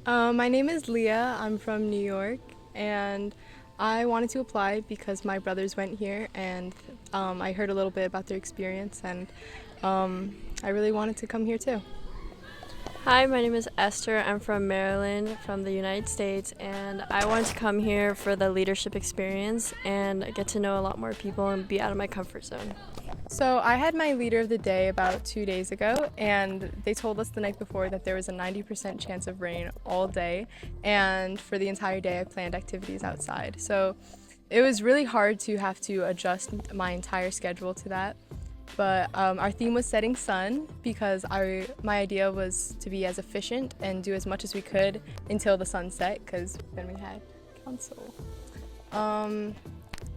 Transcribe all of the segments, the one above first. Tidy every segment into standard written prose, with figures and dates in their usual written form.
My name is Leah. I'm from New York, and I wanted to apply because my brothers went here, and I heard a little bit about their experience, and I really wanted to come here too. Hi, my name is Esther. I'm from Maryland, from the United States, and I wanted to come here for the leadership experience and get to know a lot more people and be out of my comfort zone. So I had my leader of the day about 2 days ago, and they told us the night before that there was a 90% chance of rain all day, and for the entire day I planned activities outside. So it was really hard to have to adjust my entire schedule to that. But our theme was setting sun because my idea was to be as efficient and do as much as we could until the sun set, because then we had council.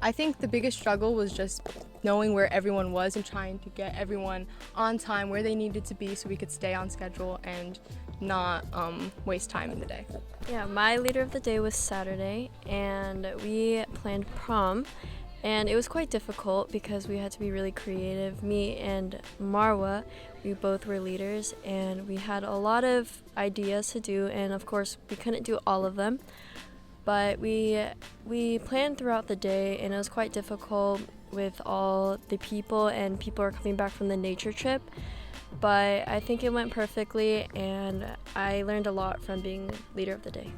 I think the biggest struggle was just knowing where everyone was and trying to get everyone on time where they needed to be so we could stay on schedule and not waste time in the day. Yeah, my leader of the day was Saturday, and we planned prom. And it was quite difficult because we had to be really creative. Me and Marwa, we both were leaders, and we had a lot of ideas to do, and of course we couldn't do all of them. But we planned throughout the day, and it was quite difficult with all the people, and people are coming back from the nature trip. But I think it went perfectly, and I learned a lot from being leader of the day.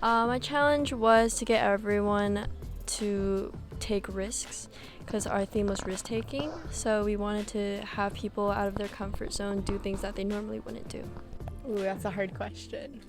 My challenge was to get everyone to take risks because our theme was risk taking, so we wanted to have people out of their comfort zone do things that they normally wouldn't do. Ooh, that's a hard question.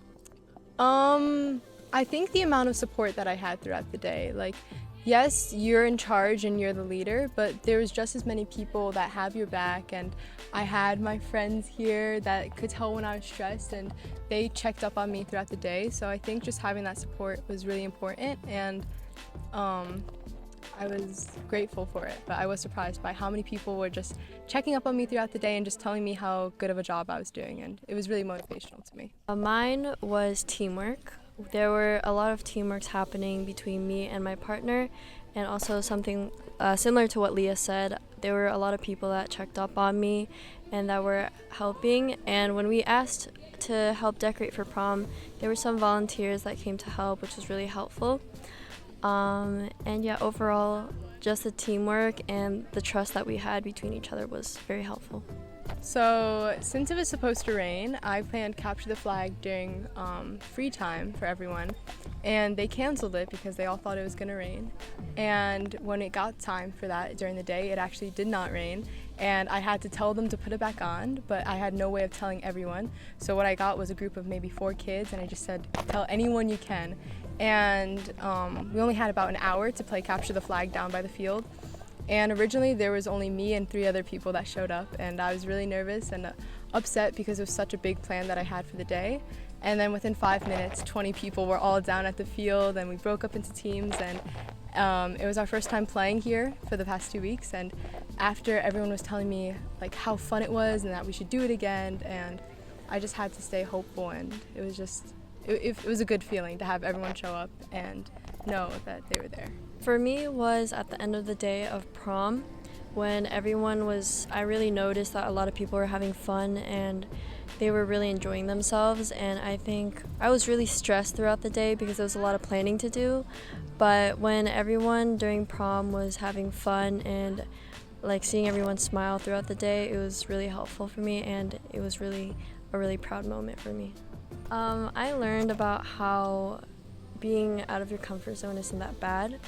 I think the amount of support that I had throughout the day, like, yes, you're in charge and you're the leader, but there was just as many people that have your back, and I had my friends here that could tell when I was stressed, and they checked up on me throughout the day. So I think just having that support was really important, and I was grateful for it, but I was surprised by how many people were just checking up on me throughout the day and just telling me how good of a job I was doing, and it was really motivational to me. Mine was teamwork. There were a lot of teamworks happening between me and my partner, and also something similar to what Leah said. There were a lot of people that checked up on me and that were helping, and when we asked to help decorate for prom, there were some volunteers that came to help, which was really helpful. And yeah, overall, just the teamwork and the trust that we had between each other was very helpful. So since it was supposed to rain, I planned capture the flag during free time for everyone, and they canceled it because they all thought it was going to rain. And when it got time for that during the day, it actually did not rain, and I had to tell them to put it back on, but I had no way of telling everyone. So what I got was a group of maybe 4 kids, and I just said, tell anyone you can. And we only had about an hour to play capture the flag down by the field. And originally there was only me and 3 other people that showed up, and I was really nervous and upset because it was such a big plan that I had for the day. And then within 5 minutes, 20 people were all down at the field, and we broke up into teams, and it was our first time playing here for the past 2 weeks. And after, everyone was telling me like how fun it was and that we should do it again, and I just had to stay hopeful, and it was just it was a good feeling to have everyone show up and know that they were there. For me, it was at the end of the day of prom when I really noticed that a lot of people were having fun and they were really enjoying themselves, and I think I was really stressed throughout the day because there was a lot of planning to do, but when everyone during prom was having fun and like seeing everyone smile throughout the day, it was really helpful for me, and it was really a really proud moment for me. I learned about how being out of your comfort zone isn't that bad.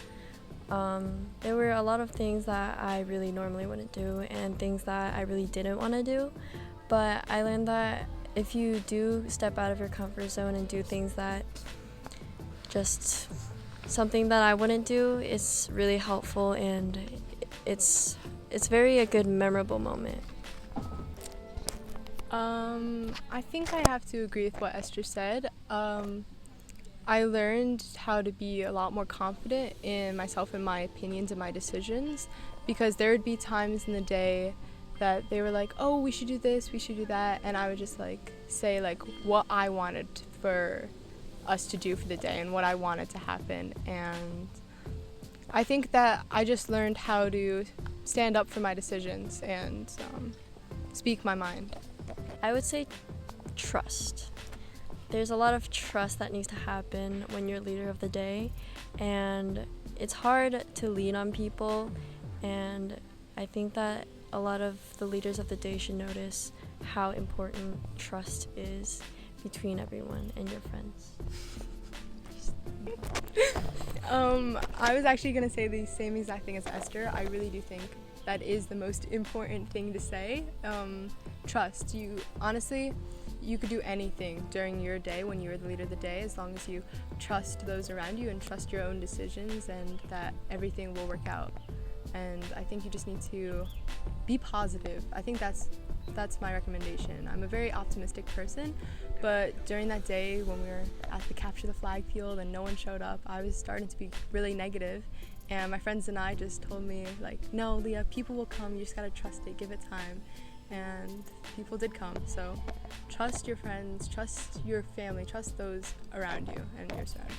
There were a lot of things that I really normally wouldn't do and things that I really didn't want to do, but I learned that if you do step out of your comfort zone and do things that just something that I wouldn't do, it's really helpful, and it's very a good memorable moment. I think I have to agree with what Esther said. I learned how to be a lot more confident in myself and my opinions and my decisions, because there would be times in the day that they were like, oh, we should do this, we should do that, and I would just like say like what I wanted for us to do for the day and what I wanted to happen. And I think that I just learned how to stand up for my decisions and speak my mind. I would say trust. there's a lot of trust that needs to happen when you're leader of the day, and it's hard to lean on people, and I think that a lot of the leaders of the day should notice how important trust is between everyone and your friends. I was actually going to say the same exact thing as Esther. I really do think that is the most important thing to say. Trust. Honestly, you could do anything during your day when you are the leader of the day, as long as you trust those around you and trust your own decisions, and that everything will work out. And I think you just need to be positive. I think that's my recommendation. I'm a very optimistic person, but during that day when we were at the Capture the Flag field and no one showed up, I was starting to be really negative. And my friends and I just told me, like, no, Leah, people will come. You just gotta trust it. Give it time. And people did come. So trust your friends, trust your family, trust those around you and your surroundings.